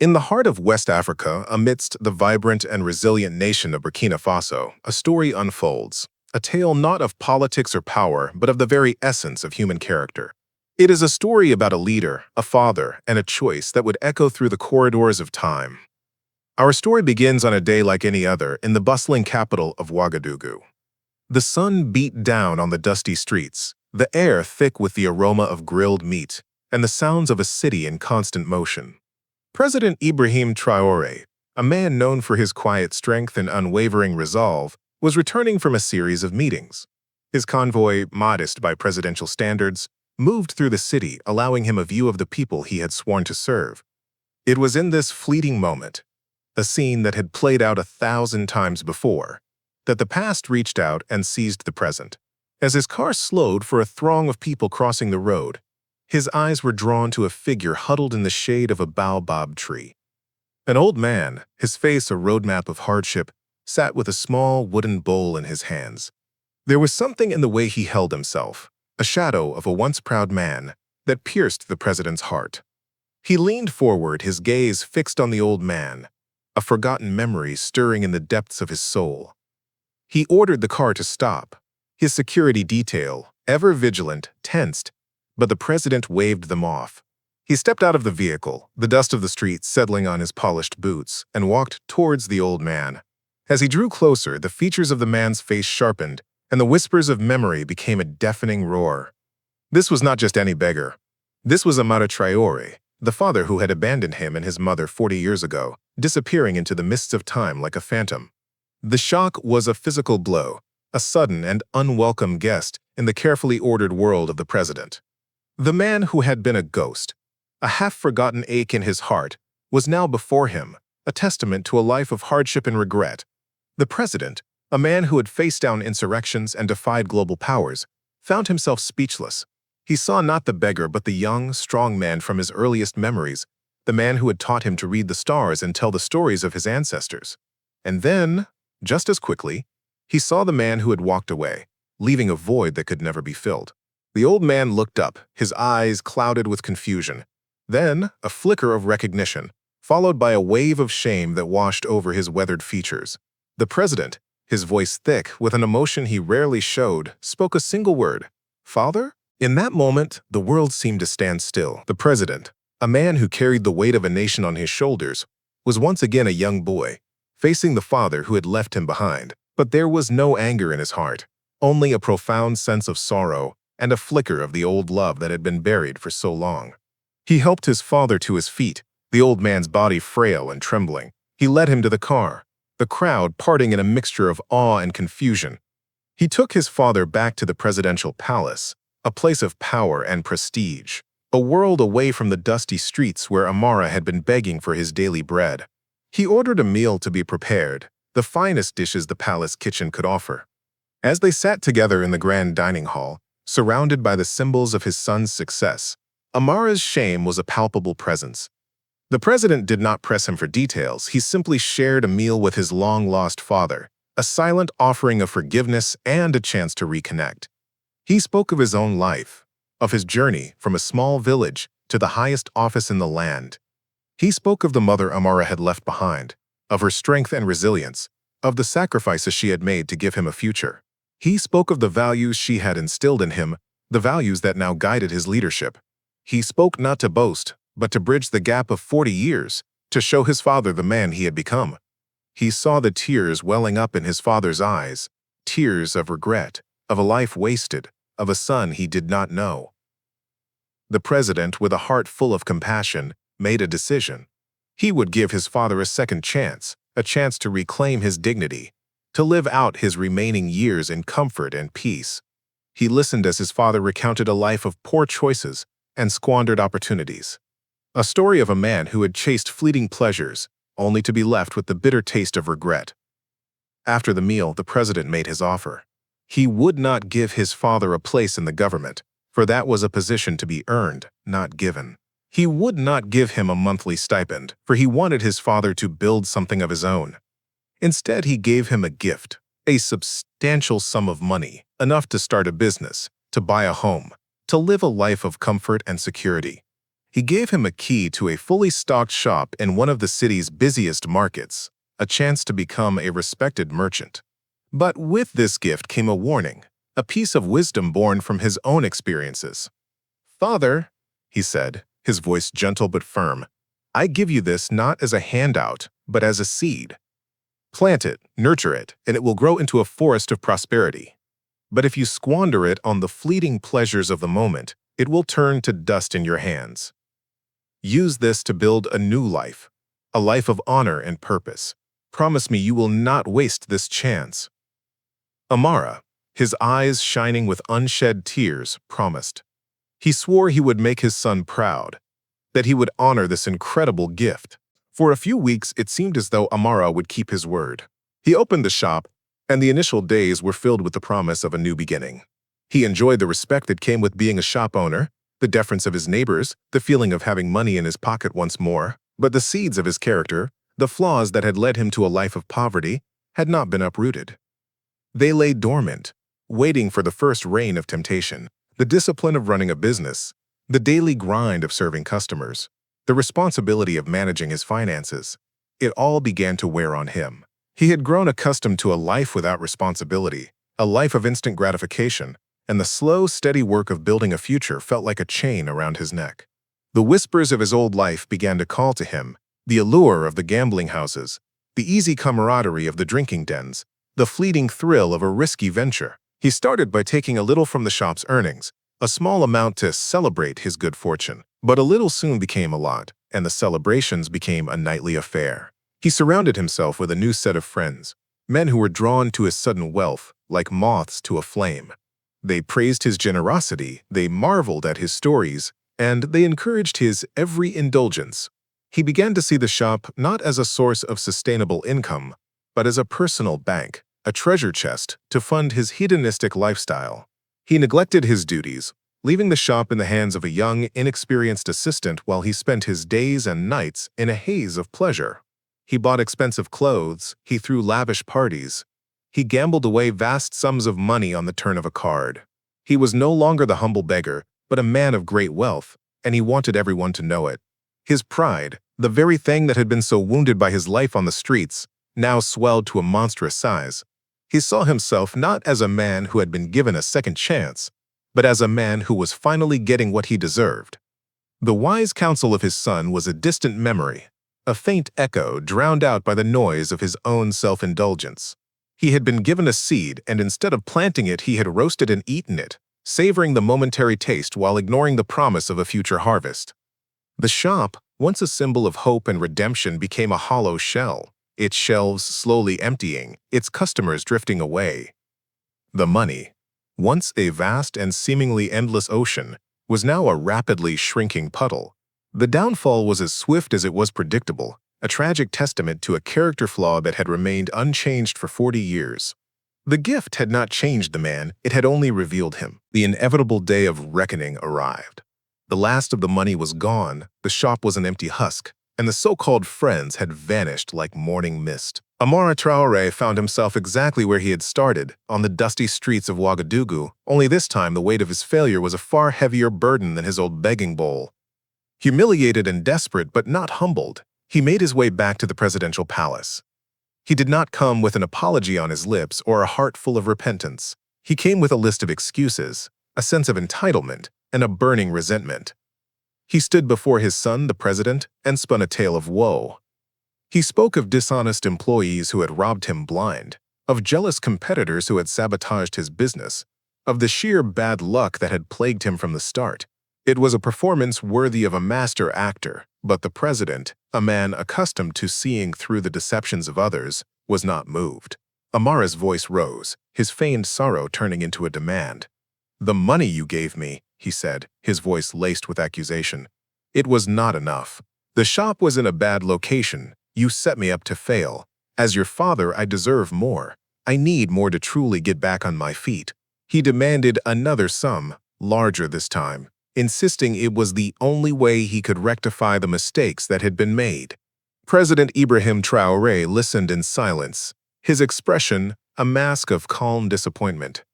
In the heart of West Africa, amidst the vibrant and resilient nation of Burkina Faso, a story unfolds, a tale not of politics or power, but of the very essence of human character. It is a story about a leader, a father, and a choice that would echo through the corridors of time. Our story begins on a day like any other in the bustling capital of Ouagadougou. The sun beat down on the dusty streets, the air thick with the aroma of grilled meat, and the sounds of a city in constant motion. President Ibrahim Traoré, a man known for his quiet strength and unwavering resolve, was returning from a series of meetings. His convoy, modest by presidential standards, moved through the city, allowing him a view of the people he had sworn to serve. It was in this fleeting moment, a scene that had played out 1,000 times before, that the past reached out and seized the present. As his car slowed for a throng of people crossing the road, his eyes were drawn to a figure huddled in the shade of a baobab tree. An old man, his face a roadmap of hardship, sat with a small wooden bowl in his hands. There was something in the way he held himself, a shadow of a once proud man, that pierced the president's heart. He leaned forward, his gaze fixed on the old man, a forgotten memory stirring in the depths of his soul. He ordered the car to stop. His security detail, ever vigilant, tensed, but the president waved them off. He stepped out of the vehicle, the dust of the streets settling on his polished boots, and walked towards the old man. As he drew closer, the features of the man's face sharpened, and the whispers of memory became a deafening roar. This was not just any beggar. This was Amara Traore, the father who had abandoned him and his mother 40 years ago, disappearing into the mists of time like a phantom. The shock was a physical blow, a sudden and unwelcome guest in the carefully ordered world of the president. The man who had been a ghost, a half-forgotten ache in his heart, was now before him, a testament to a life of hardship and regret. The president, a man who had faced down insurrections and defied global powers, found himself speechless. He saw not the beggar but the young, strong man from his earliest memories, the man who had taught him to read the stars and tell the stories of his ancestors. And then, just as quickly, he saw the man who had walked away, leaving a void that could never be filled. The old man looked up, his eyes clouded with confusion. Then, a flicker of recognition, followed by a wave of shame that washed over his weathered features. The president, his voice thick with an emotion he rarely showed, spoke a single word, "Father?" In that moment, the world seemed to stand still. The president, a man who carried the weight of a nation on his shoulders, was once again a young boy, facing the father who had left him behind. But there was no anger in his heart, only a profound sense of sorrow and a flicker of the old love that had been buried for so long. He helped his father to his feet, the old man's body frail and trembling. He led him to the car, the crowd parting in a mixture of awe and confusion. He took his father back to the presidential palace, a place of power and prestige, a world away from the dusty streets where Amara had been begging for his daily bread. He ordered a meal to be prepared, the finest dishes the palace kitchen could offer. As they sat together in the grand dining hall, surrounded by the symbols of his son's success, Amara's shame was a palpable presence. The president did not press him for details, he simply shared a meal with his long-lost father, a silent offering of forgiveness and a chance to reconnect. He spoke of his own life, of his journey from a small village to the highest office in the land. He spoke of the mother Amara had left behind, of her strength and resilience, of the sacrifices she had made to give him a future. He spoke of the values she had instilled in him, the values that now guided his leadership. He spoke not to boast, but to bridge the gap of 40 years, to show his father the man he had become. He saw the tears welling up in his father's eyes, tears of regret, of a life wasted, of a son he did not know. The president, with a heart full of compassion, made a decision. He would give his father a second chance, a chance to reclaim his dignity, to live out his remaining years in comfort and peace. He listened as his father recounted a life of poor choices and squandered opportunities. A story of a man who had chased fleeting pleasures, only to be left with the bitter taste of regret. After the meal, the president made his offer. He would not give his father a place in the government, for that was a position to be earned, not given. He would not give him a monthly stipend, for he wanted his father to build something of his own. Instead, he gave him a gift, a substantial sum of money, enough to start a business, to buy a home, to live a life of comfort and security. He gave him a key to a fully stocked shop in one of the city's busiest markets, a chance to become a respected merchant. But with this gift came a warning, a piece of wisdom born from his own experiences. "Father," he said, his voice gentle but firm, "I give you this not as a handout, but as a seed. Plant it, nurture it, and it will grow into a forest of prosperity. But if you squander it on the fleeting pleasures of the moment, it will turn to dust in your hands. Use this to build a new life, a life of honor and purpose. Promise me you will not waste this chance." Amara, his eyes shining with unshed tears, promised. He swore he would make his son proud, that he would honor this incredible gift. For a few weeks, it seemed as though Amara would keep his word. He opened the shop, and the initial days were filled with the promise of a new beginning. He enjoyed the respect that came with being a shop owner, the deference of his neighbors, the feeling of having money in his pocket once more. But the seeds of his character, the flaws that had led him to a life of poverty, had not been uprooted. They lay dormant, waiting for the first reign of temptation, the discipline of running a business, the daily grind of serving customers, the responsibility of managing his finances. It all began to wear on him. He had grown accustomed to a life without responsibility, a life of instant gratification, and the slow, steady work of building a future felt like a chain around his neck. The whispers of his old life began to call to him, the allure of the gambling houses, the easy camaraderie of the drinking dens, the fleeting thrill of a risky venture. He started by taking a little from the shop's earnings, a small amount to celebrate his good fortune. But a little soon became a lot, and the celebrations became a nightly affair. He surrounded himself with a new set of friends, men who were drawn to his sudden wealth like moths to a flame. They praised his generosity, they marveled at his stories, and they encouraged his every indulgence. He began to see the shop not as a source of sustainable income, but as a personal bank, a treasure chest to fund his hedonistic lifestyle. He neglected his duties, leaving the shop in the hands of a young, inexperienced assistant while he spent his days and nights in a haze of pleasure. He bought expensive clothes, he threw lavish parties, he gambled away vast sums of money on the turn of a card. He was no longer the humble beggar, but a man of great wealth, and he wanted everyone to know it. His pride, the very thing that had been so wounded by his life on the streets, now swelled to a monstrous size. He saw himself not as a man who had been given a second chance, but as a man who was finally getting what he deserved. The wise counsel of his son was a distant memory, a faint echo drowned out by the noise of his own self-indulgence. He had been given a seed, and instead of planting it, he had roasted and eaten it, savoring the momentary taste while ignoring the promise of a future harvest. The shop, once a symbol of hope and redemption, became a hollow shell, its shelves slowly emptying, its customers drifting away. The money, once a vast and seemingly endless ocean, was now a rapidly shrinking puddle. The downfall was as swift as it was predictable, a tragic testament to a character flaw that had remained unchanged for 40 years. The gift had not changed the man, it had only revealed him. The inevitable day of reckoning arrived. The last of the money was gone, the shop was an empty husk, and the so-called friends had vanished like morning mist. Amara Traoré found himself exactly where he had started, on the dusty streets of Ouagadougou, only this time the weight of his failure was a far heavier burden than his old begging bowl. Humiliated and desperate but not humbled, he made his way back to the presidential palace. He did not come with an apology on his lips or a heart full of repentance. He came with a list of excuses, a sense of entitlement, and a burning resentment. He stood before his son, the president, and spun a tale of woe. He spoke of dishonest employees who had robbed him blind, of jealous competitors who had sabotaged his business, of the sheer bad luck that had plagued him from the start. It was a performance worthy of a master actor, but the president, a man accustomed to seeing through the deceptions of others, was not moved. Amara's voice rose, his feigned sorrow turning into a demand. "The money you gave me," he said, his voice laced with accusation. "It was not enough. The shop was in a bad location. You set me up to fail. As your father, I deserve more. I need more to truly get back on my feet." He demanded another sum, larger this time, insisting it was the only way he could rectify the mistakes that had been made. President Ibrahim Traoré listened in silence, his expression a mask of calm disappointment.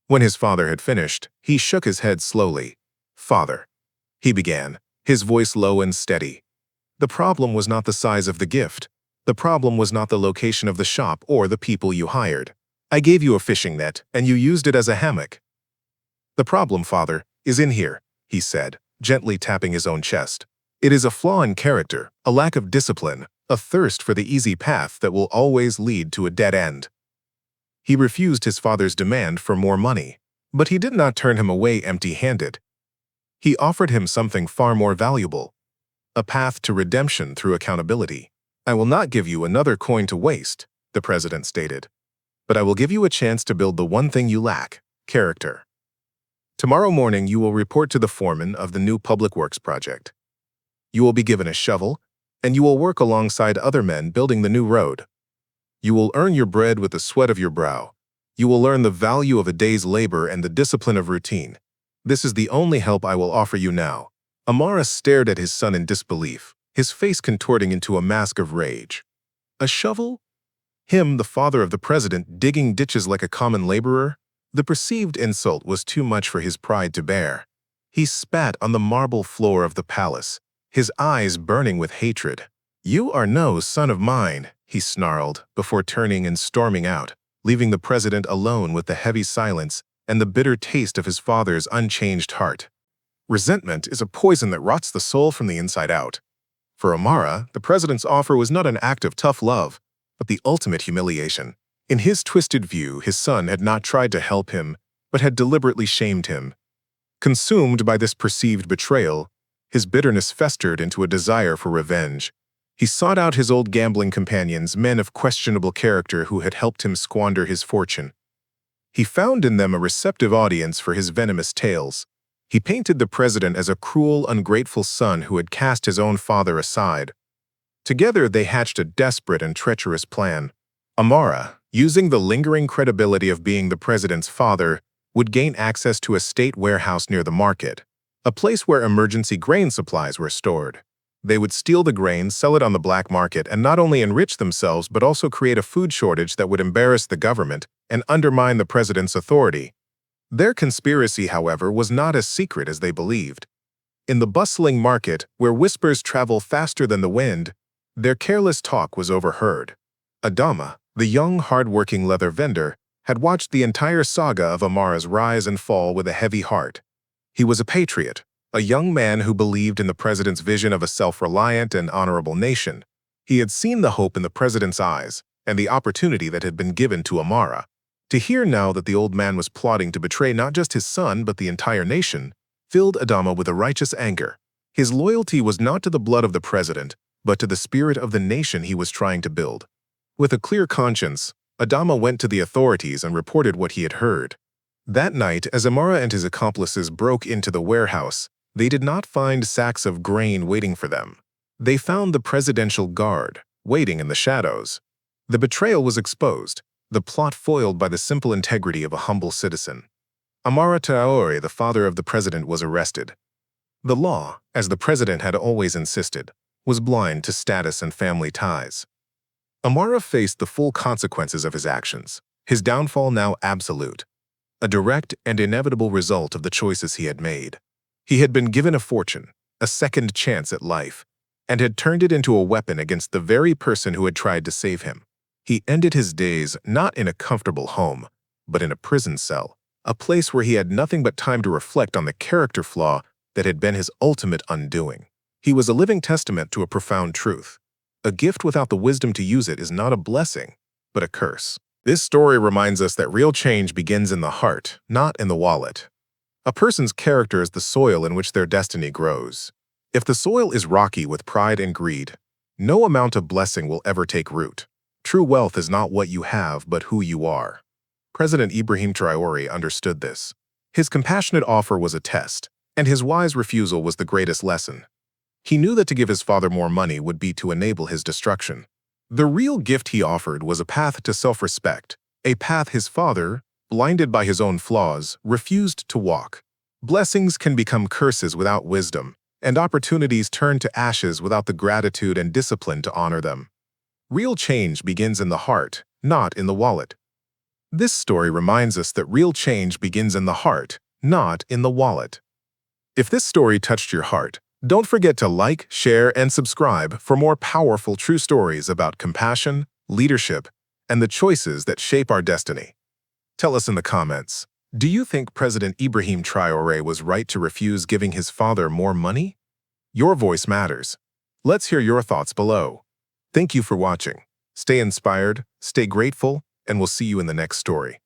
When his father had finished, he shook his head slowly. "Father," he began, his voice low and steady. The problem was not the size of the gift. The problem was not the location of the shop or the people you hired. I gave you a fishing net, and you used it as a hammock. The problem, father, is in here, he said, gently tapping his own chest. It is a flaw in character, a lack of discipline, a thirst for the easy path that will always lead to a dead end. He refused his father's demand for more money, but he did not turn him away empty-handed. He offered him something far more valuable, a path to redemption through accountability. I will not give you another coin to waste, the president stated, but I will give you a chance to build the one thing you lack, character. Tomorrow morning you will report to the foreman of the new public works project. You will be given a shovel, and you will work alongside other men building the new road. You will earn your bread with the sweat of your brow. You will learn the value of a day's labor and the discipline of routine. This is the only help I will offer you now. Amara stared at his son in disbelief, his face contorting into a mask of rage. A shovel? Him, the father of the president, digging ditches like a common laborer? The perceived insult was too much for his pride to bear. He spat on the marble floor of the palace, his eyes burning with hatred. You are no son of mine, he snarled, before turning and storming out, leaving the president alone with the heavy silence and the bitter taste of his father's unchanged heart. Resentment is a poison that rots the soul from the inside out. For Amara, the president's offer was not an act of tough love, but the ultimate humiliation. In his twisted view, his son had not tried to help him, but had deliberately shamed him. Consumed by this perceived betrayal, his bitterness festered into a desire for revenge. He sought out his old gambling companions, men of questionable character who had helped him squander his fortune. He found in them a receptive audience for his venomous tales. He painted the president as a cruel, ungrateful son who had cast his own father aside. Together they hatched a desperate and treacherous plan. Amara, using the lingering credibility of being the president's father, would gain access to a state warehouse near the market, a place where emergency grain supplies were stored. They would steal the grain, sell it on the black market, and not only enrich themselves but also create a food shortage that would embarrass the government and undermine the president's authority. Their conspiracy, however, was not as secret as they believed. In the bustling market, where whispers travel faster than the wind, their careless talk was overheard. Adama, the young, hard-working leather vendor, had watched the entire saga of Amara's rise and fall with a heavy heart. He was a patriot, a young man who believed in the president's vision of a self-reliant and honorable nation. He had seen the hope in the president's eyes and the opportunity that had been given to Amara. To hear now that the old man was plotting to betray not just his son but the entire nation filled Adama with a righteous anger. His loyalty was not to the blood of the president, but to the spirit of the nation he was trying to build. With a clear conscience, Adama went to the authorities and reported what he had heard. That night, as Amara and his accomplices broke into the warehouse, they did not find sacks of grain waiting for them. They found the presidential guard, waiting in the shadows. The betrayal was exposed, the plot foiled by the simple integrity of a humble citizen. Amara Traore, the father of the president, was arrested. The law, as the president had always insisted, was blind to status and family ties. Amara faced the full consequences of his actions, his downfall now absolute, a direct and inevitable result of the choices he had made. He had been given a fortune, a second chance at life, and had turned it into a weapon against the very person who had tried to save him. He ended his days not in a comfortable home, but in a prison cell, a place where he had nothing but time to reflect on the character flaw that had been his ultimate undoing. He was a living testament to a profound truth. A gift without the wisdom to use it is not a blessing, but a curse. This story reminds us that real change begins in the heart, not in the wallet. A person's character is the soil in which their destiny grows. If the soil is rocky with pride and greed, no amount of blessing will ever take root. True wealth is not what you have, but who you are. President Ibrahim Traoré understood this. His compassionate offer was a test, and his wise refusal was the greatest lesson. He knew that to give his father more money would be to enable his destruction. The real gift he offered was a path to self-respect, a path his father, blinded by his own flaws, refused to walk. Blessings can become curses without wisdom, and opportunities turn to ashes without the gratitude and discipline to honor them. Real change begins in the heart, not in the wallet. This story reminds us that real change begins in the heart, not in the wallet. If this story touched your heart, Don't forget to like, share, and subscribe for more powerful true stories about compassion, leadership, and the choices that shape our destiny. Tell us in the comments, do you think President Ibrahim Traoré was right to refuse giving his father more money? Your voice matters. Let's hear your thoughts below. Thank you for watching. Stay inspired, stay grateful, and we'll see you in the next story.